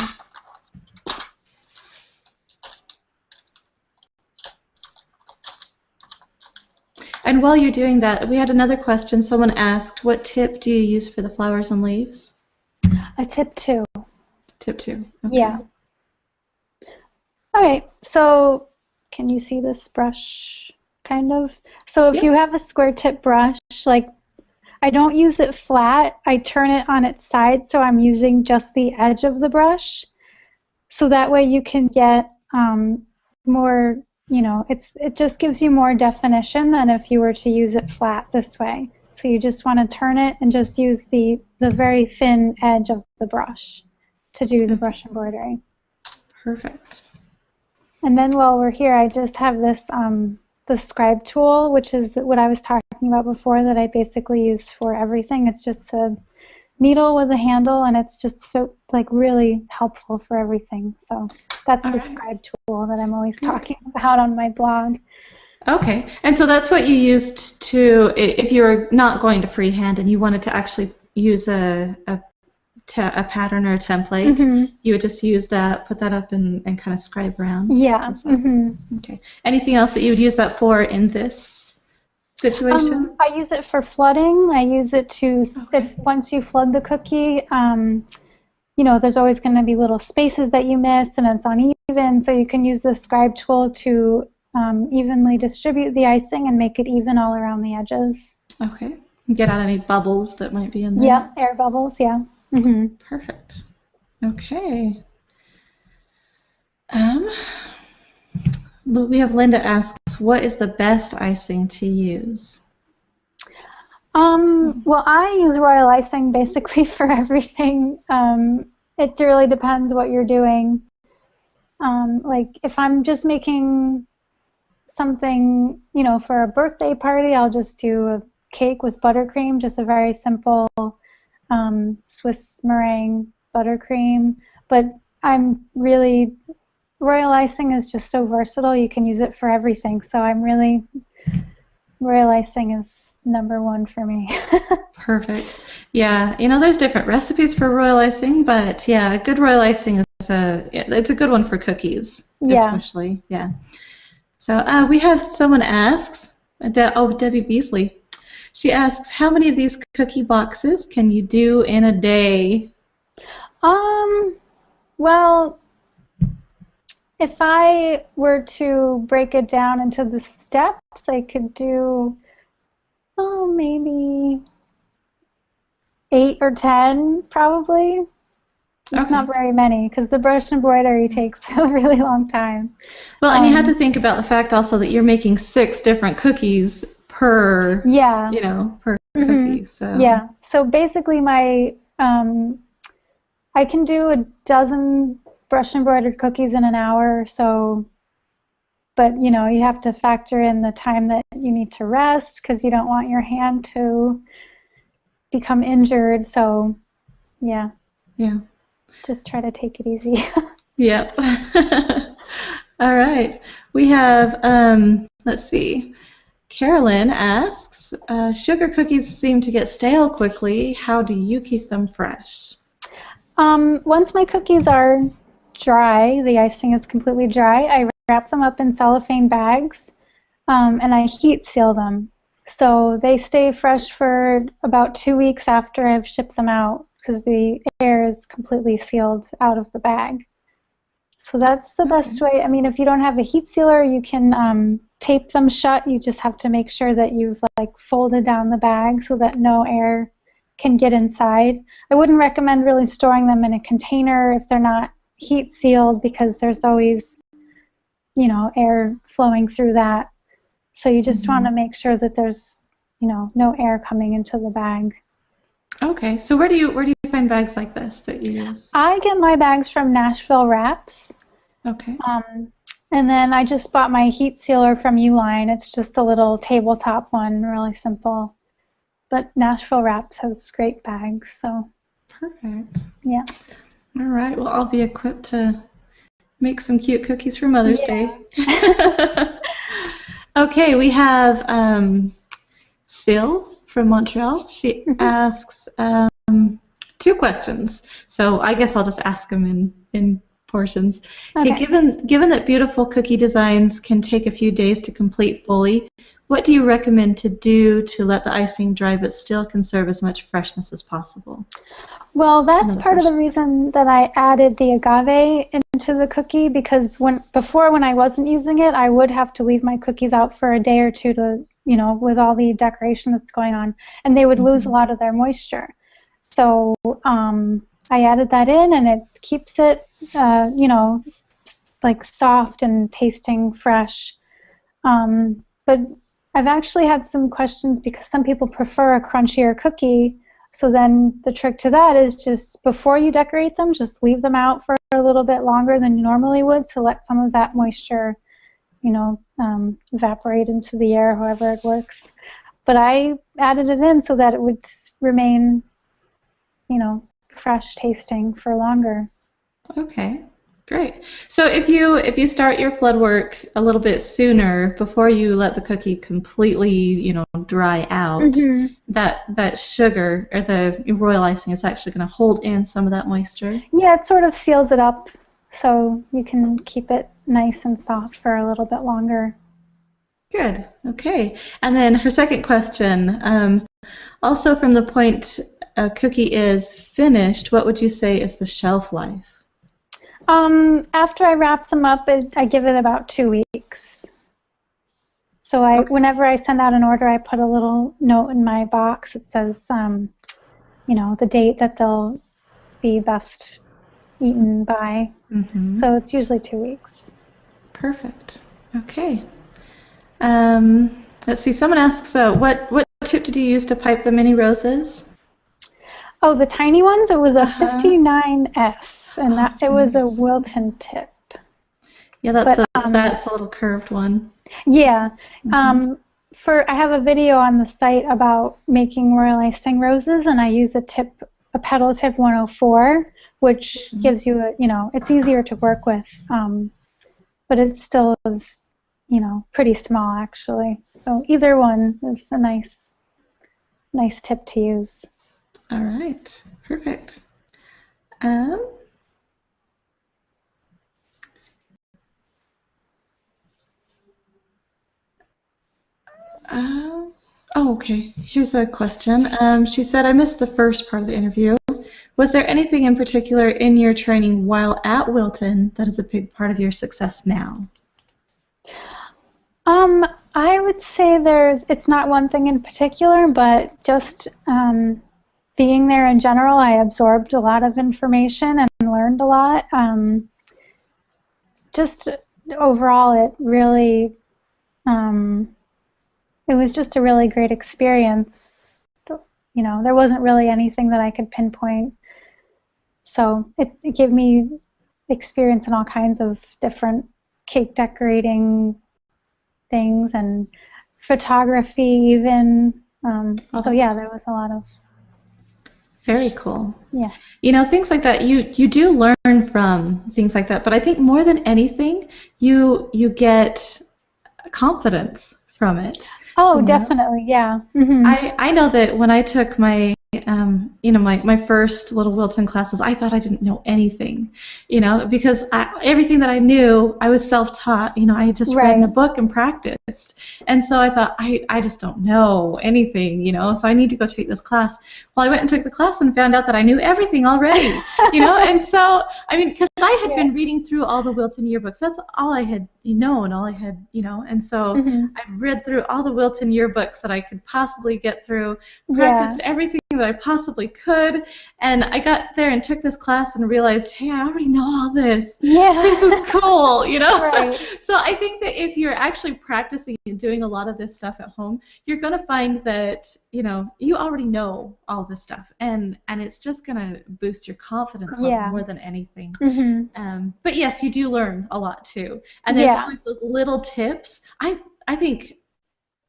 And while you're doing that, we had another question. Someone asked, what tip do you use for the flowers and leaves? A tip 2. Tip 2. Okay. Yeah. All right, so can you see this brush, kind of? So if you have a square tip brush, like, I don't use it flat, I turn it on its side, so I'm using just the edge of the brush. So that way you can get more, you know, it just gives you more definition than if you were to use it flat this way. So you just want to turn it and just use the very thin edge of the brush to do the brush embroidery. Perfect. And then while we're here, I just have this, the Scribe Tool, which is what I was talking about before that I basically use for everything. It's just a needle with a handle, and it's just so, like, really helpful for everything. So that's the Scribe Tool that I'm always talking about on my blog. Okay, and so that's what you used to, if you were not going to freehand and you wanted to actually use a pattern or a template, you would just use that, put that up, and kind of scribe around. Yeah. Okay. Anything else that you would use that for in this situation? I use it for flooding. I use it to, if once you flood the cookie, you know, there's always going to be little spaces that you miss and it's uneven, so you can use the Scribe Tool to evenly distribute the icing and make it even all around the edges. Okay. Get out any bubbles that might be in there. Yeah, air bubbles, yeah. Perfect. Okay. We have Linda asks, what is the best icing to use? Well, I use royal icing basically for everything. It really depends what you're doing. Like if I'm just making something, you know, for a birthday party, I'll just do a cake with buttercream, just a very simple Swiss meringue buttercream. But royal icing is just so versatile. You can use it for everything. So royal icing is #1 for me. Perfect. Yeah, you know, there's different recipes for royal icing, but yeah, good royal icing is it's a good one for cookies, especially. Yeah. So we have someone asks, Debbie Beasley. She asks, how many of these cookie boxes can you do in a day? Well, if I were to break it down into the steps, I could do, maybe 8 or 10, probably. It's not very many, because the brush embroidery takes a really long time. Well, and you have to think about the fact also that you're making 6 different cookies per, you know, per cookie. So. Yeah. So basically I can do a dozen brush embroidered cookies in an hour or so, but you know, you have to factor in the time that you need to rest because you don't want your hand to become injured. So yeah. Just try to take it easy. Yep. All right. We have, let's see. Carolyn asks, sugar cookies seem to get stale quickly. How do you keep them fresh? Once my cookies are dry, the icing is completely dry, I wrap them up in cellophane bags and I heat seal them. So they stay fresh for about 2 weeks after I've shipped them out because the air is completely sealed out of the bag. So that's the best way. I mean, if you don't have a heat sealer, you can tape them shut. You just have to make sure that you've like folded down the bag so that no air can get inside. I wouldn't recommend really storing them in a container if they're not heat sealed, because there's always, air flowing through that. So you just want to make sure that there's, no air coming into the bag. Okay, so where do you find bags like this that you use? I get my bags from Nashville Wraps. Okay. And then I just bought my heat sealer from Uline. It's just a little tabletop one, really simple. But Nashville Wraps has great bags, so. Perfect. Yeah. All right, well, I'll be equipped to make some cute cookies for Mother's Day. Okay, we have Sil from Montreal. She asks 2 questions, so I guess I'll just ask them in portions. Okay. Hey, given that beautiful cookie designs can take a few days to complete fully, what do you recommend to do to let the icing dry but still conserve as much freshness as possible? Well, that's part of the reason that I added the agave into the cookie, because before when I wasn't using it, I would have to leave my cookies out for a day or two to, with all the decoration that's going on, and they would lose a lot of their moisture. So I added that in, and it keeps it, like soft and tasting fresh. But I've actually had some questions because some people prefer a crunchier cookie. So then the trick to that is just before you decorate them, just leave them out for a little bit longer than you normally would, to let some of that moisture, evaporate into the air, however it works. But I added it in so that it would remain, fresh tasting for longer. Okay, great. So if you start your flood work a little bit sooner, before you let the cookie completely, dry out, that sugar or the royal icing is actually going to hold in some of that moisture. Yeah, it sort of seals it up so you can keep it nice and soft for a little bit longer. Good. Okay. And then her second question, also from the point a cookie is finished, what would you say is the shelf life? After I wrap them up, I give it about 2 weeks. So whenever I send out an order, I put a little note in my box. It says, the date that they'll be best eaten by. So it's usually 2 weeks. Perfect. Okay. Let's see. Someone asks, what tip did you use to pipe the mini roses? Oh, the tiny ones? It was a 59S, and it was a Wilton tip. Yeah, that's a little curved one. Yeah. I have a video on the site about making royal icing roses, and I use a petal tip 104, which gives you it's easier to work with, but it still is, pretty small actually. So either one is a nice tip to use. All right, perfect. Okay. Here's a question. She said, I missed the first part of the interview. Was there anything in particular in your training while at Wilton that is a big part of your success now? I would say it's not one thing in particular, but just being there in general, I absorbed a lot of information and learned a lot. Just overall, it really, it was just a really great experience. There wasn't really anything that I could pinpoint. So it gave me experience in all kinds of different cake decorating things and photography even. So yeah, there was a lot of. Very cool. Yeah. Things like that, you do learn from things like that, but I think more than anything, you get confidence from it. Oh, definitely, yeah. I know that when I took my my first little Wilton classes, I thought I didn't know anything, because everything that I knew, I was self-taught. I had just read in a book and practiced. And so I thought, I just don't know anything, so I need to go take this class. Well, I went and took the class and found out that I knew everything already, And so, because I had been reading through all the Wilton yearbooks. That's all I had known, all I had, And so I read through all the Wilton yearbooks that I could possibly get through, practiced everything that I possibly could. And I got there and took this class and realized, hey, I already know all this. Yeah. This is cool, you know? Right. So I think that if you're actually practicing and doing a lot of this stuff at home, you're going to find that, you know, you already know all this stuff. And it's just going to boost your confidence level more than anything. But yes, you do learn a lot too. And there's always those little tips. I think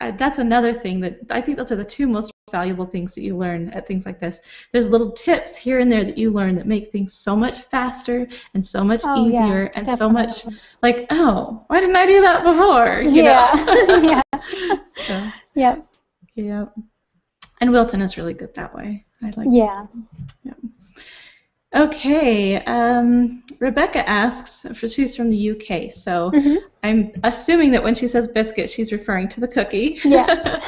that's another thing that I think those are the two most valuable things that you learn at things like this. There's little tips here and there that you learn that make things so much faster and so much easier and definitely. so much like, oh, why didn't I do that before? You know? So, yeah. And Wilton is really good that way. I like that. Yeah. Okay, Rebecca asks, she's from the UK, so I'm assuming that when she says biscuit, she's referring to the cookie. Yeah.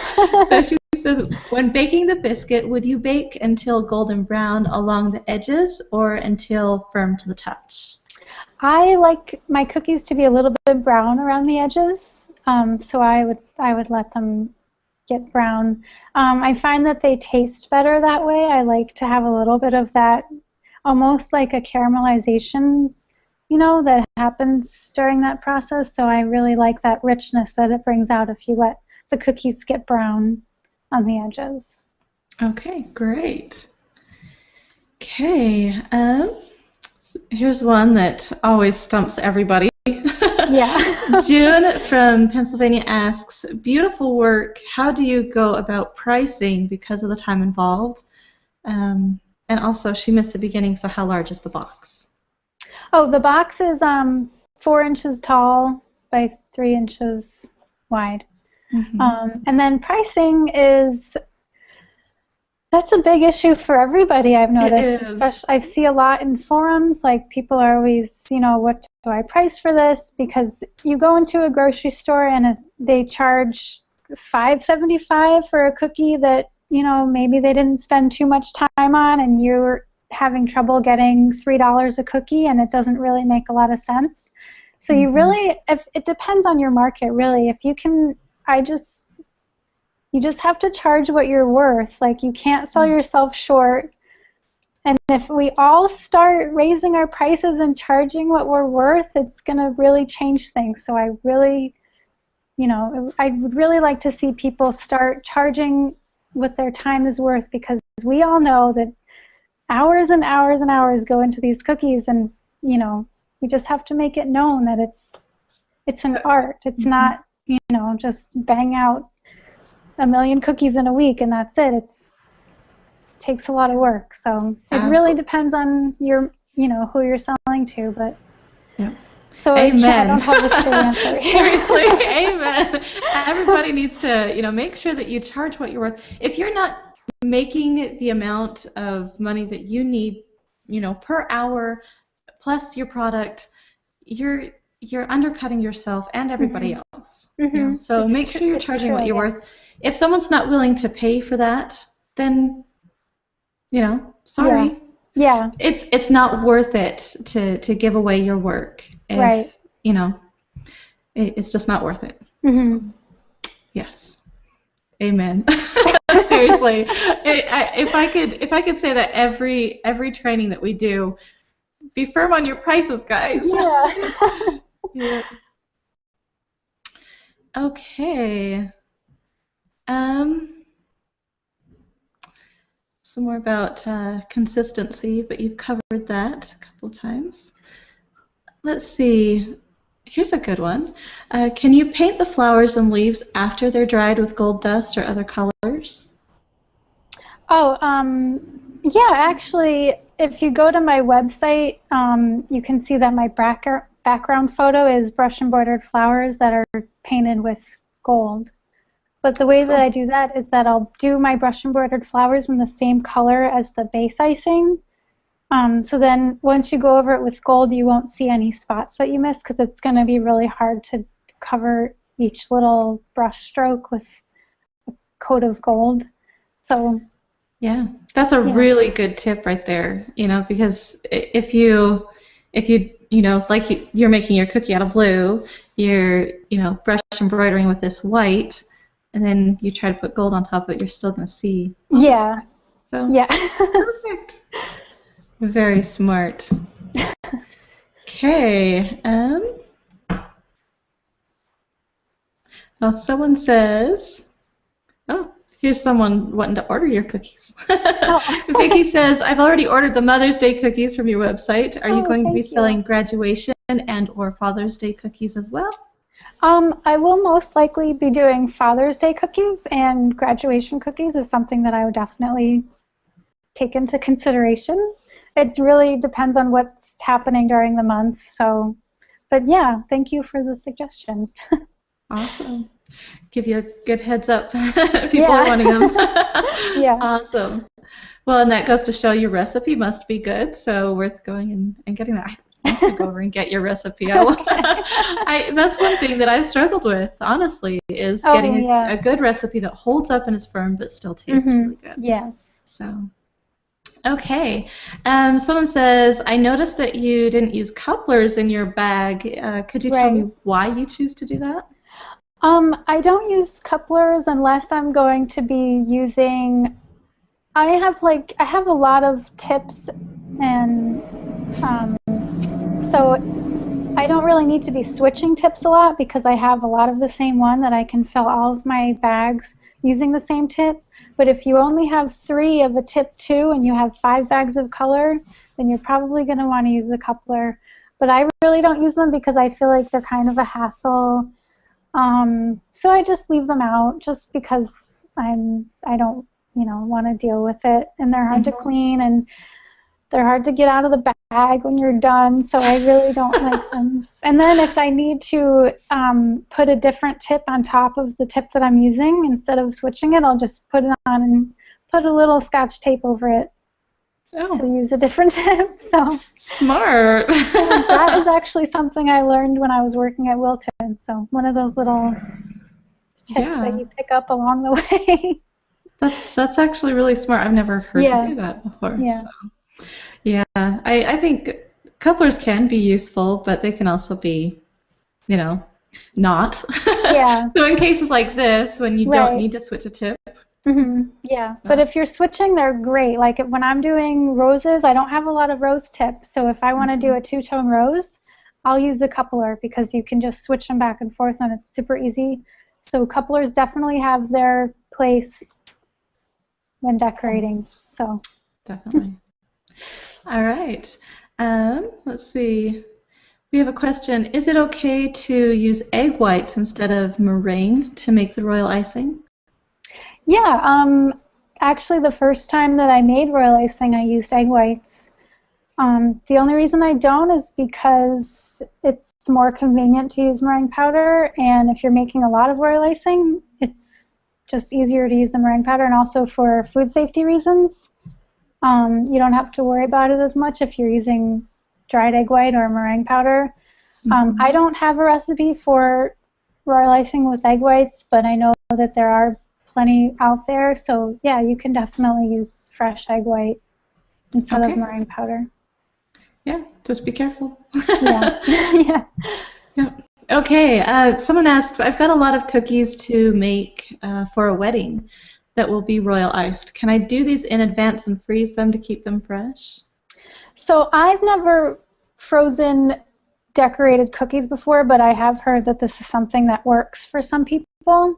So she says, when baking the biscuit, would you bake until golden brown along the edges or until firm to the touch? I like my cookies to be a little bit brown around the edges, so I would let them get brown. I find that they taste better that way. I like to have a little bit of that, almost like a caramelization, you know, that happens during that process. So I really like that richness that it brings out if you let the cookies get brown on the edges. Okay, great. Okay, here's one that always stumps everybody. June from Pennsylvania asks, beautiful work. How do you go about pricing because of the time involved? And also, she missed the beginning, so how large is the box? Oh, the box is 4 inches tall by 3 inches wide. And then pricing that's a big issue for everybody, I've noticed. Especially, I see a lot in forums, like people are always, you know, what do I price for this? Because you go into a grocery store and they charge $5.75 for a cookie that, you know, maybe they didn't spend too much time on, and you're having trouble getting $3 a cookie, and it doesn't really make a lot of sense. So you really, it depends on your market, really. If you can, you just have to charge what you're worth. Like, you can't sell yourself short. And if we all start raising our prices and charging what we're worth, it's going to really change things. So I really, you know, I would really like to see people start charging what their time is worth, because we all know that hours and hours and hours go into these cookies, and, you know, we just have to make it known that it's an art. It's not, you know, just bang out a million cookies in a week and that's it. It takes a lot of work. So it really depends on your, you know, who you're selling to, but so amen. I don't have a straight answer. Seriously, amen. Everybody needs to, you know, make sure that you charge what you're worth. If you're not making the amount of money that you need, you know, per hour plus your product, you're undercutting yourself and everybody else. You know? So make sure you're charging what you're worth. If someone's not willing to pay for that, then, you know, sorry. Yeah. It's not worth it to give away your work. If, you know, it's just not worth it. So, yes. Amen. Seriously. If I could say that every training that we do, be firm on your prices, guys. Yeah. Okay. Some more about consistency, but you've covered that a couple times. Let's see. Here's a good one. Can you paint the flowers and leaves after they're dried with gold dust or other colors? Oh, yeah, actually, if you go to my website, you can see that my background photo is brush embroidered flowers that are painted with gold. But the way that I do that is that I'll do my brush embroidered flowers in the same color as the base icing. So then once you go over it with gold, you won't see any spots that you missed, because it's going to be really hard to cover each little brush stroke with a coat of gold. So yeah, that's a really good tip right there, you know, because if you know, like you're making your cookie out of blue, you're, you know, brush embroidering with this white, and then you try to put gold on top of it, you're still going to see. So So Yeah. perfect. Very smart. Okay. Well, someone says, oh, here's someone wanting to order your cookies. Oh. Vicky says, I've already ordered the Mother's Day cookies from your website. Are you Oh, going to be thank selling you. graduation and or Father's Day cookies as well? I will most likely be doing Father's Day cookies, and graduation cookies is something that I would definitely take into consideration. It really depends on what's happening during the month. So, but yeah, thank you for the suggestion. Awesome. Give you a good heads up. People are Yeah. wanting them. Yeah. Awesome. Well, and that goes to show your recipe must be good, so worth going and getting that. I have to go over and get your recipe. That's one thing that I've struggled with, honestly, is Oh, getting yeah. a good recipe that holds up and is firm but still tastes really good. Yeah. So, okay. Someone says, I noticed that you didn't use couplers in your bag. Could you tell Right. me why you choose to do that? I don't use couplers unless I'm going to be using. I have a lot of tips, and um, so I don't really need to be switching tips a lot because I have a lot of the same one that I can fill all of my bags using the same tip. But if you only have 3 of a tip 2 and you have 5 bags of color, then you're probably going to want to use a coupler. But I really don't use them because I feel like they're kind of a hassle. So I just leave them out just because I don't want to deal with it, and they're hard to clean, and they're hard to get out of the bag when you're done, so I really don't like them. And then if I need to put a different tip on top of the tip that I'm using, instead of switching it, I'll just put it on and put a little Scotch tape over it to use a different tip. So Smart. that is actually something I learned when I was working at Wilton. So one of those little tips that you pick up along the way. That's actually really smart. I've never heard you do that before. Yeah. So. Yeah, I think couplers can be useful, but they can also be, not. Yeah. So in cases like this, when you don't need to switch a tip. Yeah, but if you're switching, they're great. Like when I'm doing roses, I don't have a lot of rose tips. So if I want to do a 2-tone rose, I'll use a coupler because you can just switch them back and forth and it's super easy. So couplers definitely have their place when decorating. So definitely. All right. Let's see. We have a question. Is it okay to use egg whites instead of meringue to make the royal icing? Yeah, actually the first time that I made royal icing, I used egg whites. The only reason I don't is because it's more convenient to use meringue powder, and if you're making a lot of royal icing, it's just easier to use the meringue powder, and also for food safety reasons. You don't have to worry about it as much if you're using dried egg white or meringue powder. I don't have a recipe for royal icing with egg whites, but I know that there are plenty out there. So yeah, you can definitely use fresh egg white instead of meringue powder. Yeah, just be careful. Yeah. Yeah. Okay, someone asks, I've got a lot of cookies to make for a wedding that will be royal iced. Can I do these in advance and freeze them to keep them fresh? So I've never frozen decorated cookies before, but I have heard that this is something that works for some people.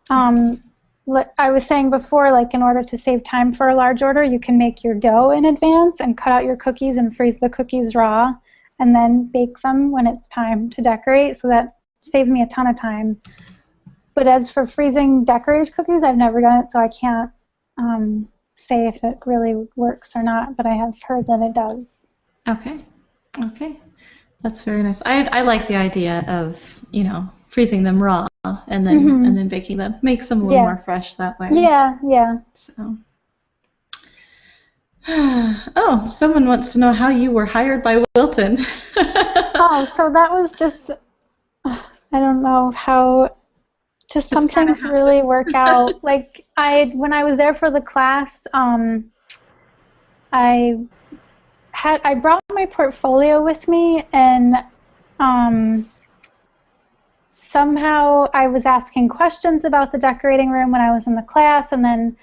I was saying before, like in order to save time for a large order, you can make your dough in advance and cut out your cookies and freeze the cookies raw and then bake them when it's time to decorate. So that saves me a ton of time. But as for freezing decorated cookies, I've never done it, so I can't say if it really works or not, but I have heard that it does. Okay. That's very nice. I like the idea of, freezing them raw and then baking them. Makes them a little more fresh that way. Yeah. So. Oh, someone wants to know how you were hired by Wilton. So that was just, I don't know how, just some things really work out. Like when I was there for the class, I brought my portfolio with me, and somehow I was asking questions about the decorating room when I was in the class, and then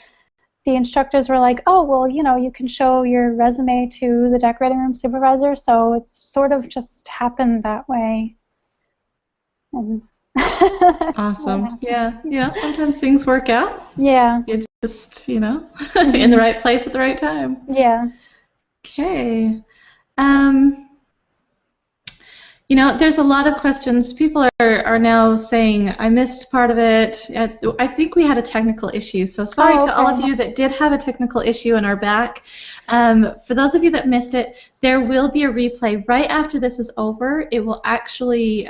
the instructors were like, oh, well, you can show your resume to the decorating room supervisor. So it's sort of just happened that way. And Awesome. Yeah. Sometimes things work out. Yeah. You just, in the right place at the right time. Yeah. Okay. There's a lot of questions. People are now saying, I missed part of it. I think we had a technical issue. So sorry to all of you that did have a technical issue and are back. For those of you that missed it, there will be a replay right after this is over. It will actually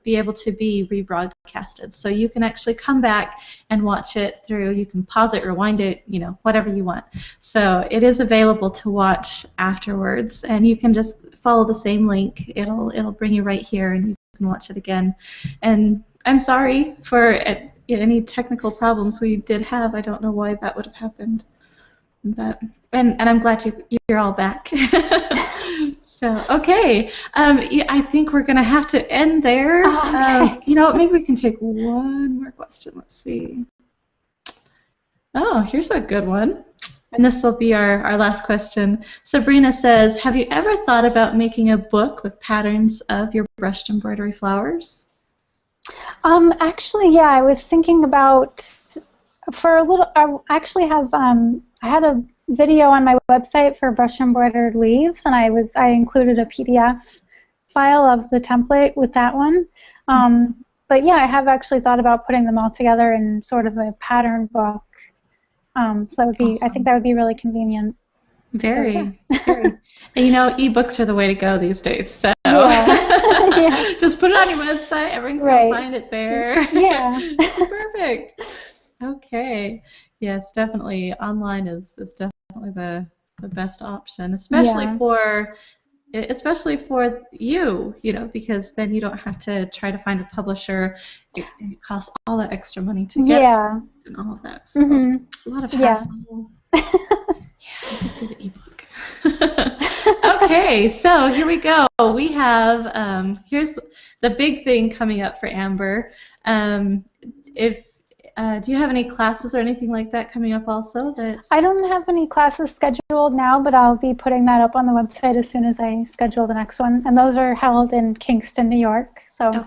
be able to be rebroadcasted. So you can actually come back and watch it through. You can pause it, rewind it, whatever you want. So it is available to watch afterwards, and you can just follow the same link. It'll bring you right here, and you can watch it again. And I'm sorry for any technical problems we did have. I don't know why that would have happened, but and I'm glad you're all back. So okay, I think we're gonna have to end there. Okay. Maybe we can take one more question. Let's see. Oh, here's a good one. And this will be our last question. Sabrina says, have you ever thought about making a book with patterns of your brushed embroidery flowers? Actually, yeah, I was thinking about for a little. I actually have. I had a video on my website for brush embroidered leaves, and I included a PDF file of the template with that one. But yeah, I have actually thought about putting them all together in sort of a pattern book. So that would be. Awesome. I think that would be really convenient. Very. So, yeah. Very. And ebooks are the way to go these days. So yeah. just put it on your website. Everyone can find it there. Yeah. Perfect. Okay. Yes, definitely. Online is definitely the best option, especially for you, because then you don't have to try to find a publisher. It costs all that extra money to get and all of that. So a lot of hassle. I just did the ebook. Okay, so here we go. We have here's the big thing coming up for Amber. Do you have any classes or anything like that coming up also? I don't have any classes scheduled now, but I'll be putting that up on the website as soon as I schedule the next one. And those are held in Kingston, New York. So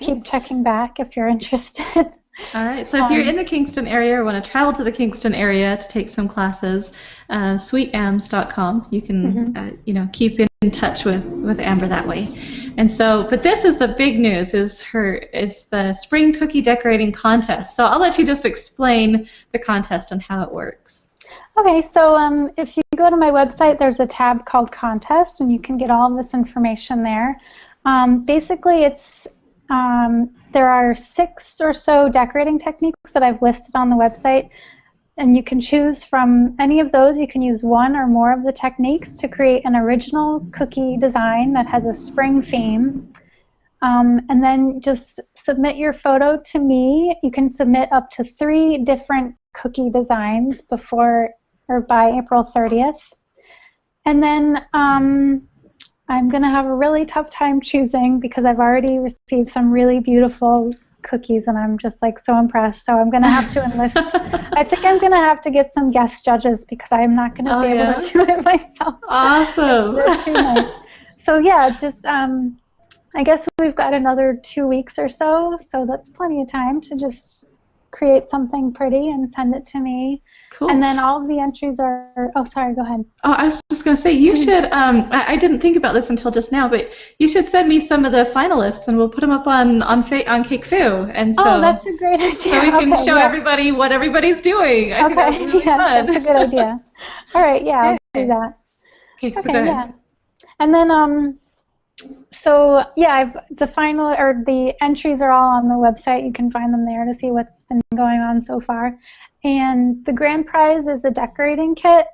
keep checking back if you're interested. All right. So if you're in the Kingston area or want to travel to the Kingston area to take some classes, SweetAmbs.com. You can keep in touch with Amber that way. And so, but this is the big news, is the spring cookie decorating contest. So I'll let you just explain the contest and how it works. Okay, so if you go to my website, there's a tab called Contest, and you can get all of this information there. Basically, it's there are 6 or so decorating techniques that I've listed on the website, and you can choose from any of those. You can use one or more of the techniques to create an original cookie design that has a spring theme. And then just submit your photo to me. You can submit up to 3 different cookie designs before or by April 30th. And then I'm going to have a really tough time choosing because I've already received some really beautiful cookies and I'm just like so impressed. So I'm going to have to enlist, I think I'm going to have to get some guest judges because I'm not going to be able to do it myself. Awesome. They're too nice. So yeah, just I guess we've got another 2 weeks or so. So that's plenty of time to just create something pretty and send it to me. Cool. And then all of the entries are, oh, sorry, go ahead. Oh, I was just going to say, you should, I didn't think about this until just now, but you should send me some of the finalists and we'll put them up on CakeFu. And so, that's a great idea. So we can show everybody what everybody's doing. I think that'd be really fun. That's a good idea. All right, I'll do that. Okay, so go ahead. Yeah. And then, so yeah, the entries are all on the website. You can find them there to see what's been going on so far. And the grand prize is a decorating kit,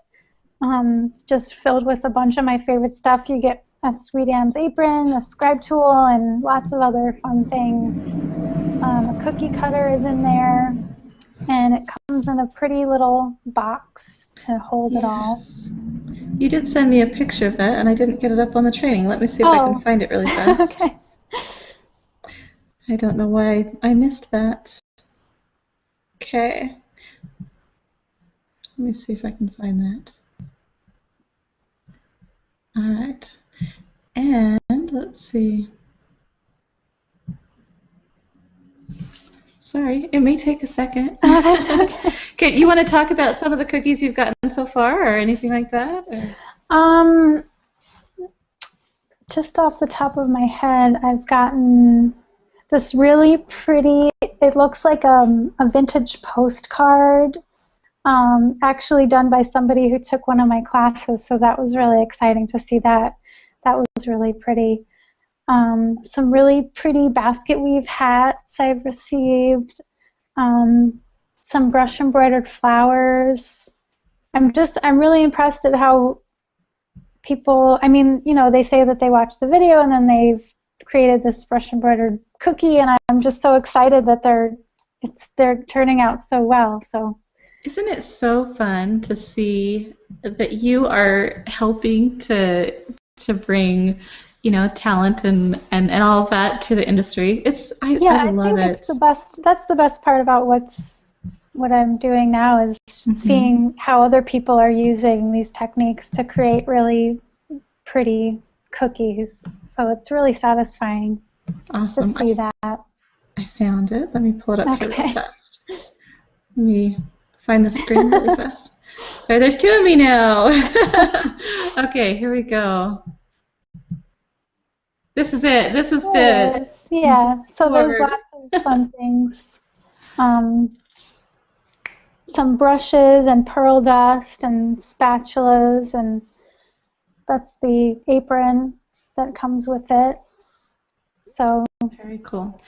just filled with a bunch of my favorite stuff. You get a SweetAmbs apron, a Scribe Tool, and lots of other fun things. A cookie cutter is in there, and it comes in a pretty little box to hold it all. You did send me a picture of that, and I didn't get it up on the training. Let me see if I can find it really fast. Okay. I don't know why I missed that. Okay. Let me see if I can find that. All right. And let's see. Sorry, it may take a second. Oh, that's okay. Okay, you want to talk about some of the cookies you've gotten so far or anything like that? Or? Just off the top of my head, I've gotten this really pretty, it looks like a vintage postcard, actually done by somebody who took one of my classes, so that was really exciting to see that. That was really pretty. Some really pretty basket weave hats I've received, some brush embroidered flowers. I'm really impressed at how people, I mean, you know, they say that they watch the video and then they've created this brush embroidered cookie, and I'm just so excited that they're turning out so well. So isn't it so fun to see that you are helping to bring, you know, talent and all of that to the industry? I love think it. it's the best. That's the best part about what I'm doing now is seeing how other people are using these techniques to create really pretty cookies. So it's really satisfying to see that. I found it. Let me pull it up here really fast. Let me find the screen really fast. Sorry, there's two of me now. Okay, here we go. This is it. This is yeah. So there's lots of fun things. Some brushes and pearl dust and spatulas, and that's the apron that comes with it. So very cool.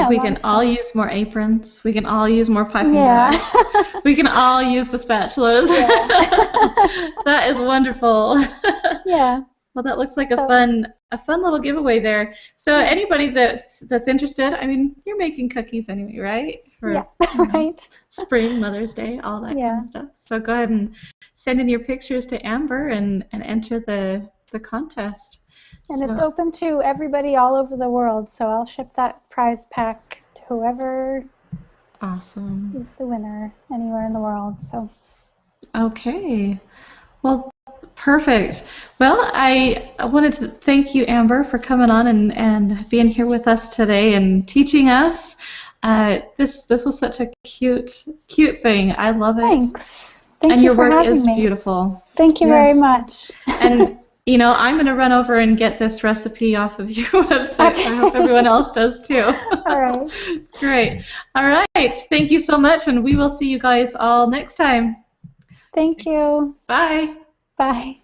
We can all use more aprons. We can all use more piping bags. We can all use the spatulas. Yeah. That is wonderful. Yeah. Well, that looks like a fun little giveaway there. So anybody that's interested, I mean, you're making cookies anyway, right? For, right. Spring, Mother's Day, all that kind of stuff. So go ahead and send in your pictures to Amber and enter the contest. And it's open to everybody all over the world. So I'll ship that prize pack to whoever is the winner anywhere in the world. So. Okay. Well, perfect. Well, I wanted to thank you, Amber, for coming on and being here with us today and teaching us. This was such a cute thing. I love it. Thanks. Thank and you your for work is me. Beautiful. Thank you very much. And you know, I'm going to run over and get this recipe off of your website. Okay. I hope everyone else does too. All right. Great. All right. Thank you so much, and we will see you guys all next time. Thank you. Bye. Bye.